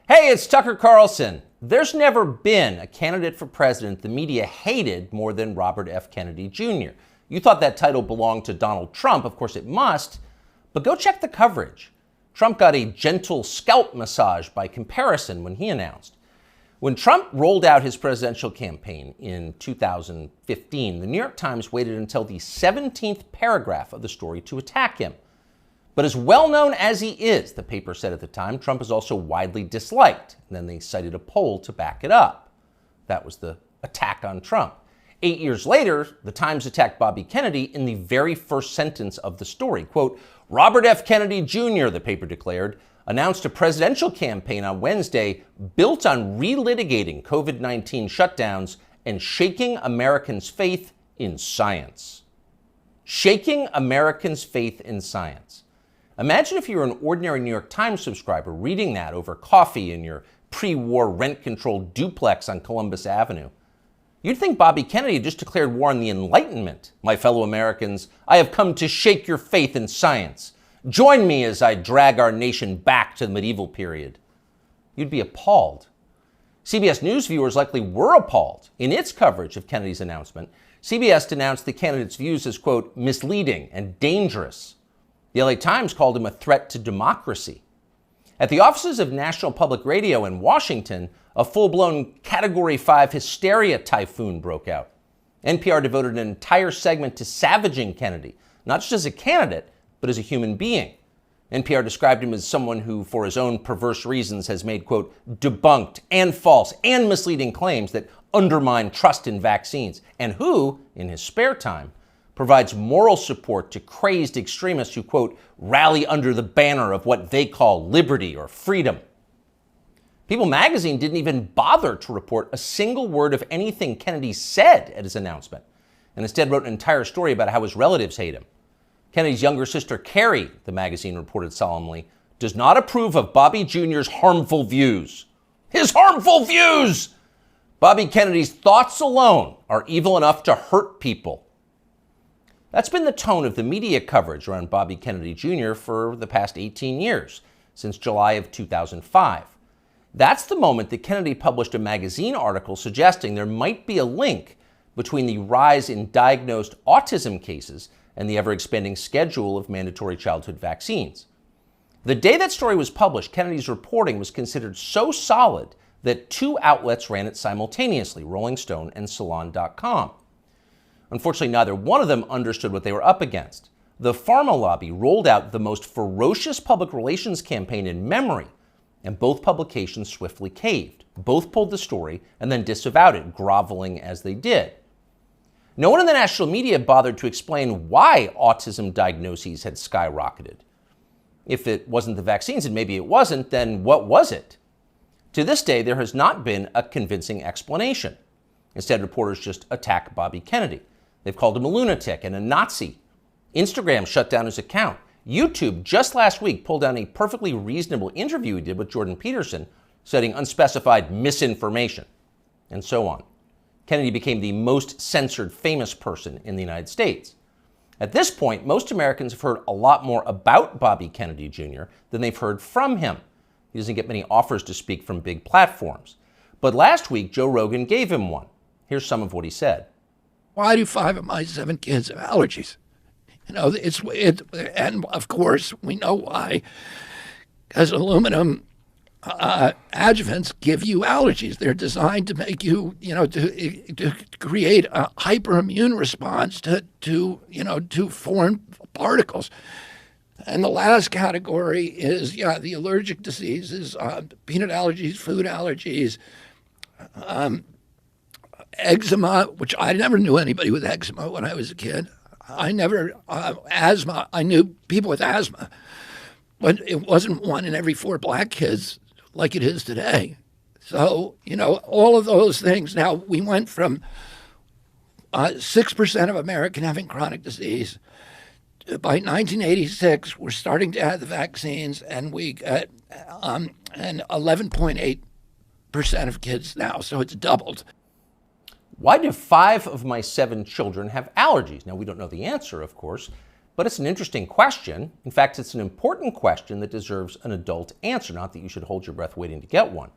Hey, it's Tucker Carlson. There's never been a candidate for president the media hated more than Robert F. Kennedy Jr. You thought that title belonged to Donald Trump. Of course it must, but go check the coverage. Trump got a gentle scalp massage by comparison when he announced. When Trump rolled out his presidential campaign in 2015, the New York Times waited until the 17th paragraph of the story to attack him. But as well known as he is, the paper said at the time, Trump is also widely disliked. And then they cited a poll to back it up. That was the attack on Trump. 8 years later, the Times attacked Bobby Kennedy in the very first sentence of the story. Quote, Robert F. Kennedy Jr., the paper declared, announced a presidential campaign on Wednesday built on relitigating COVID-19 shutdowns and shaking Americans' faith in science. Shaking Americans' faith in science. Imagine if you were an ordinary New York Times subscriber reading that over coffee in your pre-war rent-controlled duplex on Columbus Avenue. You'd think Bobby Kennedy just declared war on the Enlightenment. My fellow Americans, I have come to shake your faith in science. Join me as I drag our nation back to the medieval period. You'd be appalled. CBS News viewers likely were appalled. In its coverage of Kennedy's announcement, CBS denounced the candidate's views as, quote, misleading and dangerous. The LA Times called him a threat to democracy. At the offices of National Public Radio in Washington, a full-blown Category 5 hysteria typhoon broke out. NPR devoted an entire segment to savaging Kennedy, not just as a candidate, but as a human being. NPR described him as someone who, for his own perverse reasons, has made, quote, debunked and false and misleading claims that undermine trust in vaccines, and who, in his spare time, provides moral support to crazed extremists who, quote, rally under the banner of what they call liberty or freedom. People magazine didn't even bother to report a single word of anything Kennedy said at his announcement, and instead wrote an entire story about how his relatives hate him. Kennedy's younger sister, Carrie, the magazine reported solemnly, does not approve of Bobby Jr.'s harmful views. His harmful views! Bobby Kennedy's thoughts alone are evil enough to hurt people. That's been the tone of the media coverage around Bobby Kennedy Jr. for the past 18 years, since July of 2005. That's the moment that Kennedy published a magazine article suggesting there might be a link between the rise in diagnosed autism cases and the ever-expanding schedule of mandatory childhood vaccines. The day that story was published, Kennedy's reporting was considered so solid that two outlets ran it simultaneously, Rolling Stone and Salon.com. Unfortunately, neither one of them understood what they were up against. The pharma lobby rolled out the most ferocious public relations campaign in memory, and both publications swiftly caved. Both pulled the story and then disavowed it, groveling as they did. No one in the national media bothered to explain why autism diagnoses had skyrocketed. If it wasn't the vaccines, and maybe it wasn't, then what was it? To this day, there has not been a convincing explanation. Instead, reporters just attack Bobby Kennedy. They've called him a lunatic and a Nazi. Instagram shut down his account. YouTube just last week pulled down a perfectly reasonable interview he did with Jordan Peterson, citing unspecified misinformation, and so on. Kennedy became the most censored famous person in the United States. At this point, most Americans have heard a lot more about Bobby Kennedy Jr. than they've heard from him. He doesn't get many offers to speak from big platforms. But last week, Joe Rogan gave him one. Here's some of what he said. Why do 5 of my 7 kids have allergies? You know, and of course we know why, because aluminum adjuvants give you allergies. They're designed to make you, to create a hyperimmune response to foreign particles. And the last category is, the allergic diseases, peanut allergies, food allergies, eczema, which I never knew anybody with eczema when I was a kid. I never, asthma, I knew people with asthma, but it wasn't 1 in every 4 black kids like it is today. So, all of those things. Now, we went from 6% of American having chronic disease. By 1986, we're starting to add the vaccines, and we get and 11.8% of kids now, so it's doubled. Why do 5 of my 7 children have allergies? Now, we don't know the answer, of course. But it's an interesting question. In fact, it's an important question that deserves an adult answer, not that you should hold your breath waiting to get one.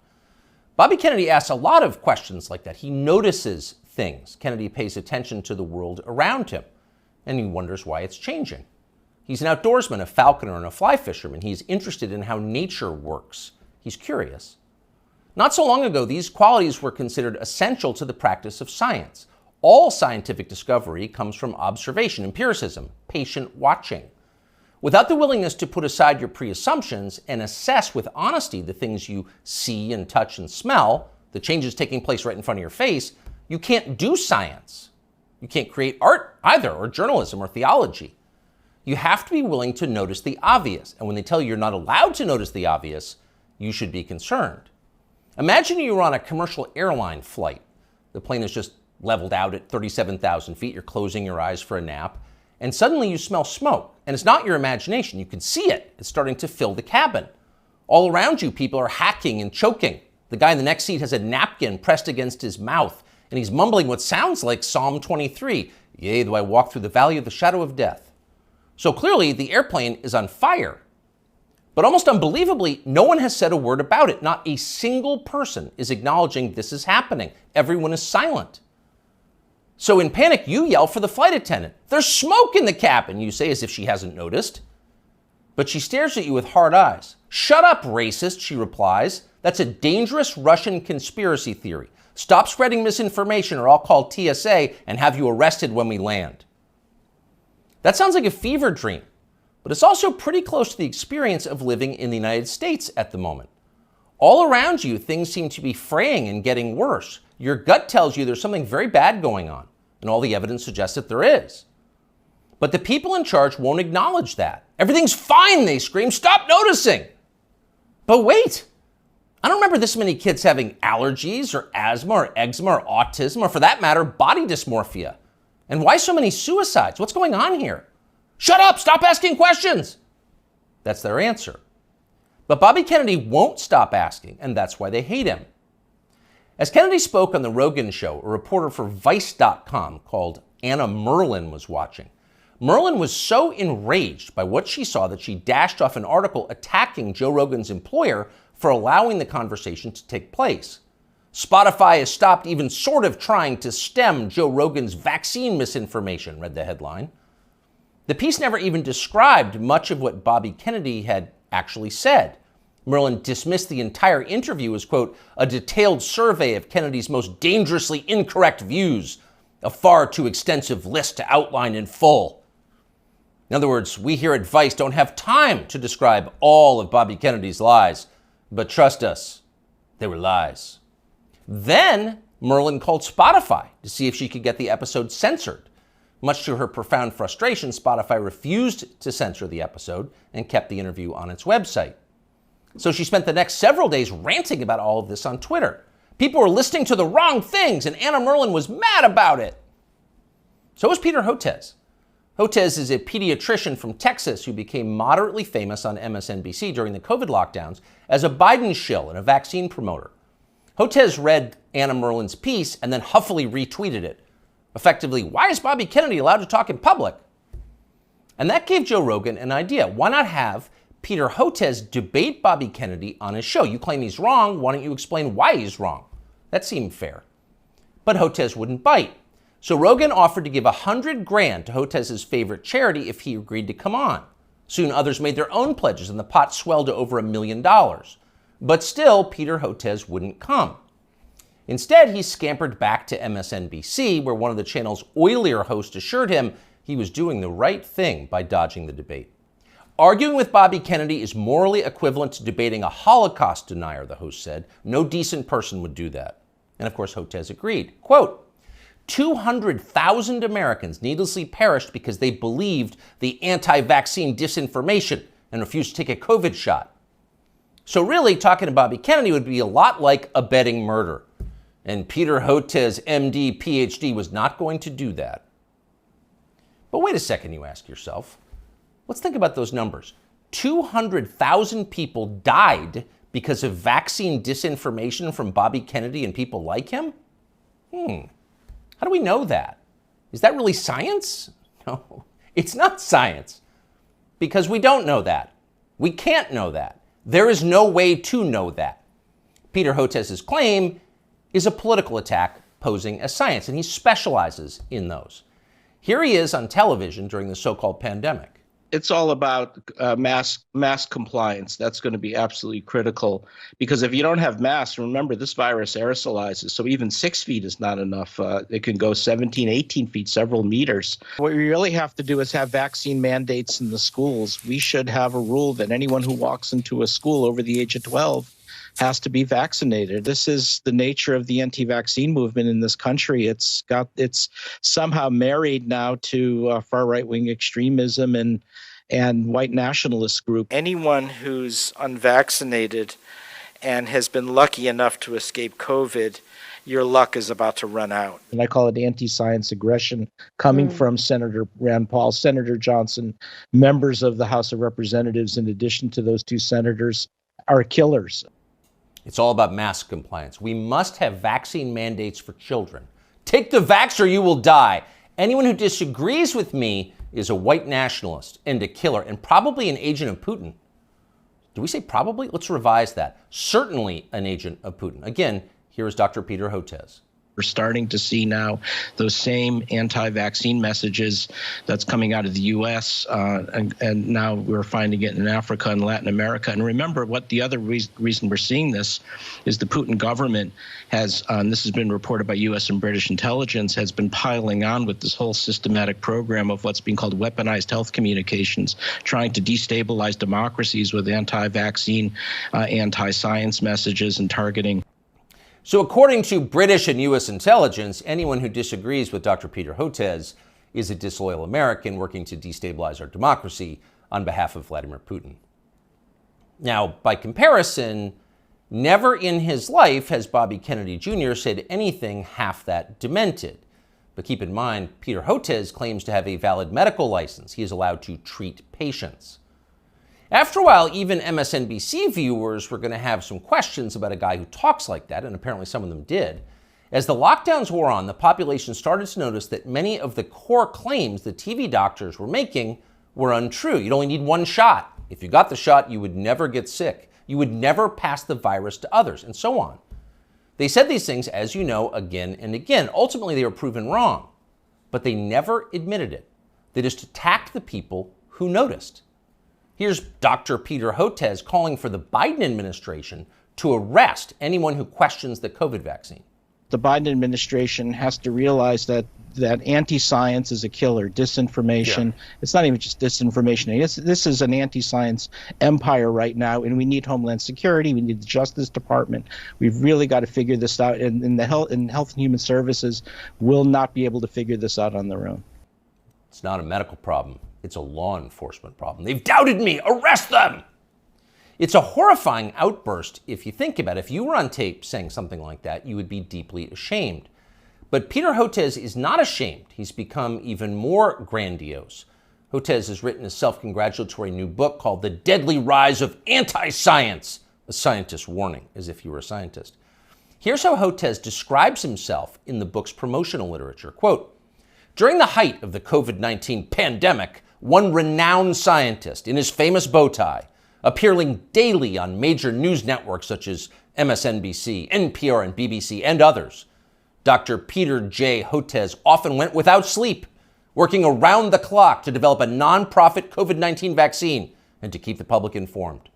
Bobby Kennedy asks a lot of questions like that. He notices things. Kennedy pays attention to the world around him, and he wonders why it's changing. He's an outdoorsman, a falconer, and a fly fisherman. He's interested in how nature works. He's curious. Not so long ago, these qualities were considered essential to the practice of science. All scientific discovery comes from observation, empiricism, patient watching. Without the willingness to put aside your pre-assumptions and assess with honesty the things you see and touch and smell, the changes taking place right in front of your face, you can't do science. You can't create art either, or journalism, or theology. You have to be willing to notice the obvious. And when they tell you you're not allowed to notice the obvious, you should be concerned. Imagine you were on a commercial airline flight. The plane is just leveled out at 37,000 feet. You're closing your eyes for a nap. And suddenly you smell smoke. And it's not your imagination. You can see it. It's starting to fill the cabin. All around you, people are hacking and choking. The guy in the next seat has a napkin pressed against his mouth, and he's mumbling what sounds like Psalm 23. Yea, though I walk through the valley of the shadow of death. So clearly, the airplane is on fire. But almost unbelievably, no one has said a word about it. Not a single person is acknowledging this is happening. Everyone is silent. So in panic, you yell for the flight attendant. There's smoke in the cabin, you say, as if she hasn't noticed. But she stares at you with hard eyes. Shut up, racist, she replies. That's a dangerous Russian conspiracy theory. Stop spreading misinformation or I'll call TSA and have you arrested when we land. That sounds like a fever dream, but it's also pretty close to the experience of living in the United States at the moment. All around you, things seem to be fraying and getting worse. Your gut tells you there's something very bad going on, and all the evidence suggests that there is. But the people in charge won't acknowledge that. Everything's fine, they scream. Stop noticing. But wait, I don't remember this many kids having allergies or asthma or eczema or autism or, for that matter, body dysmorphia. And why so many suicides? What's going on here? Shut up, stop asking questions. That's their answer. But Bobby Kennedy won't stop asking, and that's why they hate him. As Kennedy spoke on The Rogan Show, a reporter for Vice.com called Anna Merlin was watching. Merlin was so enraged by what she saw that she dashed off an article attacking Joe Rogan's employer for allowing the conversation to take place. Spotify has stopped even sort of trying to stem Joe Rogan's vaccine misinformation, read the headline. The piece never even described much of what Bobby Kennedy had actually said. Merlin dismissed the entire interview as, quote, a detailed survey of Kennedy's most dangerously incorrect views, a far too extensive list to outline in full. In other words, we here at Vice don't have time to describe all of Bobby Kennedy's lies, but trust us, they were lies. Then Merlin called Spotify to see if she could get the episode censored. Much to her profound frustration, Spotify refused to censor the episode and kept the interview on its website. So she spent the next several days ranting about all of this on Twitter. People were listening to the wrong things, and Anna Merlin was mad about it. So was Peter Hotez. Hotez is a pediatrician from Texas who became moderately famous on MSNBC during the COVID lockdowns as a Biden shill and a vaccine promoter. Hotez read Anna Merlin's piece and then huffily retweeted it. Effectively, why is Bobby Kennedy allowed to talk in public? And that gave Joe Rogan an idea. Why not have Peter Hotez debate Bobby Kennedy on his show? You claim he's wrong. Why don't you explain why he's wrong? That seemed fair. But Hotez wouldn't bite. So Rogan offered to give $100,000 to Hotez's favorite charity if he agreed to come on. Soon others made their own pledges and the pot swelled to over $1 million. But still, Peter Hotez wouldn't come. Instead, he scampered back to MSNBC, where one of the channel's oilier hosts assured him he was doing the right thing by dodging the debate. Arguing with Bobby Kennedy is morally equivalent to debating a Holocaust denier, the host said. No decent person would do that. And of course, Hotez agreed. Quote, 200,000 Americans needlessly perished because they believed the anti-vaccine disinformation and refused to take a COVID shot. So really, talking to Bobby Kennedy would be a lot like abetting murder. And Peter Hotez, MD, PhD, was not going to do that. But wait a second, you ask yourself. Let's think about those numbers. 200,000 people died because of vaccine disinformation from Bobby Kennedy and people like him? How do we know that? Is that really science? No, It's not science, because we don't know that. We can't know that. There is no way to know that. Peter Hotez's claim is a political attack posing as science, and he specializes in those. Here he is on television during the so-called pandemic. It's all about mask compliance. That's going to be absolutely critical, because if you don't have masks, remember, this virus aerosolizes. So even 6 feet is not enough. It can go 17, 18 feet, several meters. What we really have to do is have vaccine mandates in the schools. We should have a rule that anyone who walks into a school over the age of 12 has to be vaccinated. This is the nature of the anti-vaccine movement in this country. It's somehow married now to far right-wing extremism and white nationalist group. Anyone who's unvaccinated and has been lucky enough to escape COVID, your luck is about to run out. And I call it anti-science aggression coming from Senator Rand Paul, Senator Johnson, members of the House of Representatives, in addition to those two senators, are killers. It's all about mask compliance. We must have vaccine mandates for children. Take the vax or you will die. Anyone who disagrees with me is a white nationalist and a killer, and probably an agent of Putin. Do we say probably? Let's revise that. Certainly an agent of Putin. Again, here is Dr. Peter Hotez. We're starting to see now those same anti-vaccine messages that's coming out of the U.S. And now we're finding it in Africa and Latin America. And remember, what the other reason we're seeing this is the Putin government has, this has been reported by U.S. and British intelligence, has been piling on with this whole systematic program of what's being called weaponized health communications, trying to destabilize democracies with anti-vaccine, anti-science messages and targeting. So according to British and U.S. intelligence, anyone who disagrees with Dr. Peter Hotez is a disloyal American working to destabilize our democracy on behalf of Vladimir Putin. Now, by comparison, never in his life has Bobby Kennedy Jr. said anything half that demented. But keep in mind, Peter Hotez claims to have a valid medical license. He is allowed to treat patients. After a while, even MSNBC viewers were going to have some questions about a guy who talks like that, and apparently some of them did. As the lockdowns wore on, the population started to notice that many of the core claims the TV doctors were making were untrue. You'd only need one shot. If you got the shot, you would never get sick. You would never pass the virus to others, and so on. They said these things, as you know, again and again. Ultimately, they were proven wrong, but they never admitted it. They just attacked the people who noticed. Here's Dr. Peter Hotez calling for the Biden administration to arrest anyone who questions the COVID vaccine. The Biden administration has to realize that anti-science is a killer, disinformation. Yeah. It's not even just disinformation. This is an anti-science empire right now, and we need Homeland Security. We need the Justice Department. We've really got to figure this out, and the Health and Human Services will not be able to figure this out on their own. It's not a medical problem. It's a law enforcement problem. They've doubted me. Arrest them! It's a horrifying outburst if you think about it. If you were on tape saying something like that, you would be deeply ashamed. But Peter Hotez is not ashamed. He's become even more grandiose. Hotez has written a self-congratulatory new book called The Deadly Rise of Anti-Science, a scientist's warning, as if you were a scientist. Here's how Hotez describes himself in the book's promotional literature. Quote, during the height of the COVID-19 pandemic, one renowned scientist in his famous bow tie, appearing daily on major news networks such as MSNBC, NPR, and BBC, and others, Dr. Peter J. Hotez often went without sleep, working around the clock to develop a nonprofit COVID-19 vaccine and to keep the public informed.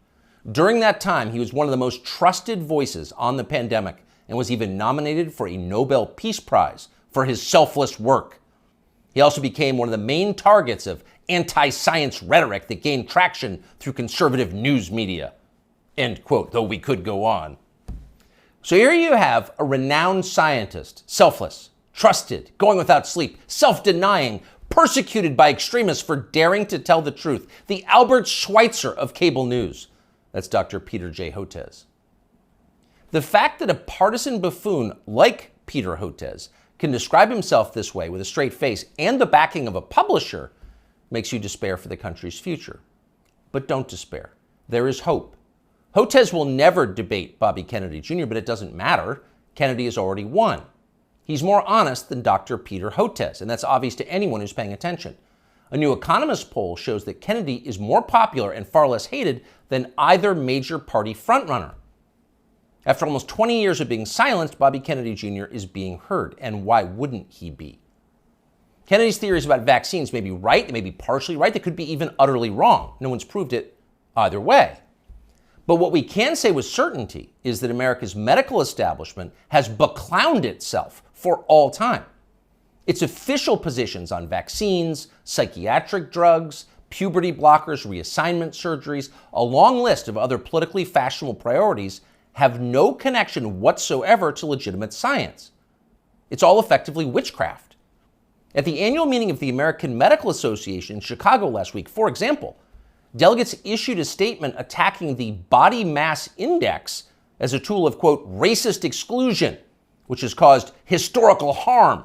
During that time, he was one of the most trusted voices on the pandemic and was even nominated for a Nobel Peace Prize for his selfless work. He also became one of the main targets of anti-science rhetoric that gained traction through conservative news media. End quote, though we could go on. So here you have a renowned scientist, selfless, trusted, going without sleep, self-denying, persecuted by extremists for daring to tell the truth. The Albert Schweitzer of cable news. That's Dr. Peter J. Hotez. The fact that a partisan buffoon like Peter Hotez can describe himself this way with a straight face and the backing of a publisher makes you despair for the country's future. But don't despair. There is hope. Hotez will never debate Bobby Kennedy Jr., but it doesn't matter. Kennedy has already won. He's more honest than Dr. Peter Hotez, and that's obvious to anyone who's paying attention. A New Economist poll shows that Kennedy is more popular and far less hated than either major party frontrunner. After almost 20 years of being silenced, Bobby Kennedy Jr. is being heard. And why wouldn't he be? Kennedy's theories about vaccines may be right, they may be partially right, they could be even utterly wrong. No one's proved it either way. But what we can say with certainty is that America's medical establishment has beclowned itself for all time. Its official positions on vaccines, psychiatric drugs, puberty blockers, reassignment surgeries, a long list of other politically fashionable priorities have no connection whatsoever to legitimate science. It's all effectively witchcraft. At the annual meeting of the American Medical Association in Chicago last week, for example, delegates issued a statement attacking the body mass index as a tool of, quote, racist exclusion, which has caused historical harm.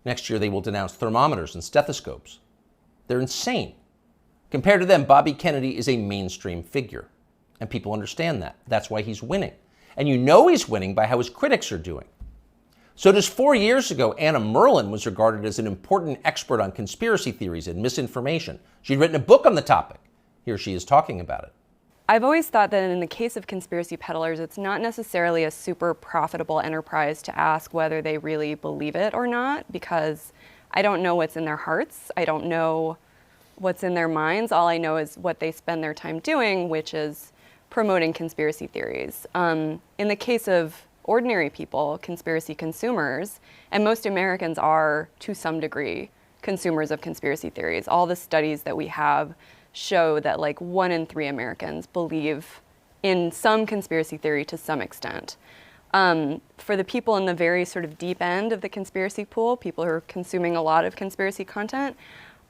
Next year, they will denounce thermometers and stethoscopes. They're insane. Compared to them, Bobby Kennedy is a mainstream figure. And people understand that. That's why he's winning. And you know he's winning by how his critics are doing. So just 4 years ago, Anna Merlan was regarded as an important expert on conspiracy theories and misinformation. She'd written a book on the topic. Here she is talking about it. I've always thought that in the case of conspiracy peddlers, it's not necessarily a super profitable enterprise to ask whether they really believe it or not, because I don't know what's in their hearts. I don't know what's in their minds. All I know is what they spend their time doing, which is promoting conspiracy theories. In the case of ordinary people, conspiracy consumers, and most Americans are, to some degree, consumers of conspiracy theories. All the studies that we have show that like 1 in 3 Americans believe in some conspiracy theory to some extent. For the people in the very sort of deep end of the conspiracy pool, people who are consuming a lot of conspiracy content,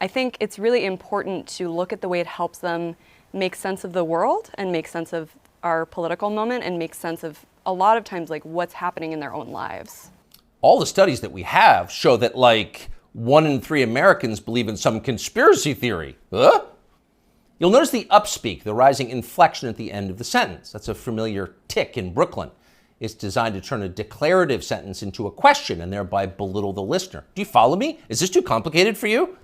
I think it's really important to look at the way it helps them make sense of the world and make sense of our political moment and make sense of a lot of times like what's happening in their own lives. All the studies that we have show that like 1 in 3 Americans believe in some conspiracy theory. Huh? You'll notice the upspeak, the rising inflection at the end of the sentence. That's a familiar tick in Brooklyn. It's designed to turn a declarative sentence into a question and thereby belittle the listener. Do you follow me? Is this too complicated for you?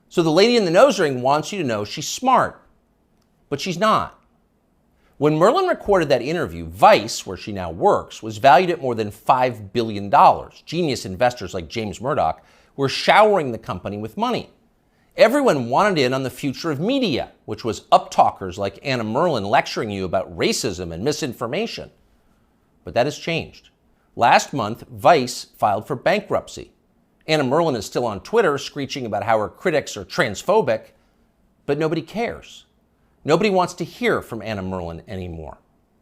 So the lady in the nose ring wants you to know she's smart, but she's not. When Merlan recorded that interview, Vice, where she now works, was valued at more than $5 billion. Genius investors like James Murdoch were showering the company with money. Everyone wanted in on the future of media, which was uptalkers like Anna Merlan lecturing you about racism and misinformation. But that has changed. Last month, Vice filed for bankruptcy. Anna Merlan is still on Twitter screeching about how her critics are transphobic, but nobody cares. Nobody wants to hear from Anna Merlan anymore.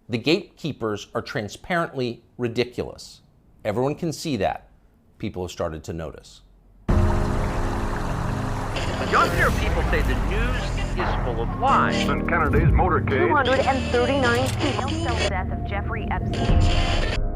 The gatekeepers are transparently ridiculous. Everyone can see that. People have started to notice. Younger people say the news is full of lies. In Kennedy's motorcade. 239 people. Cell death of Jeffrey Epstein.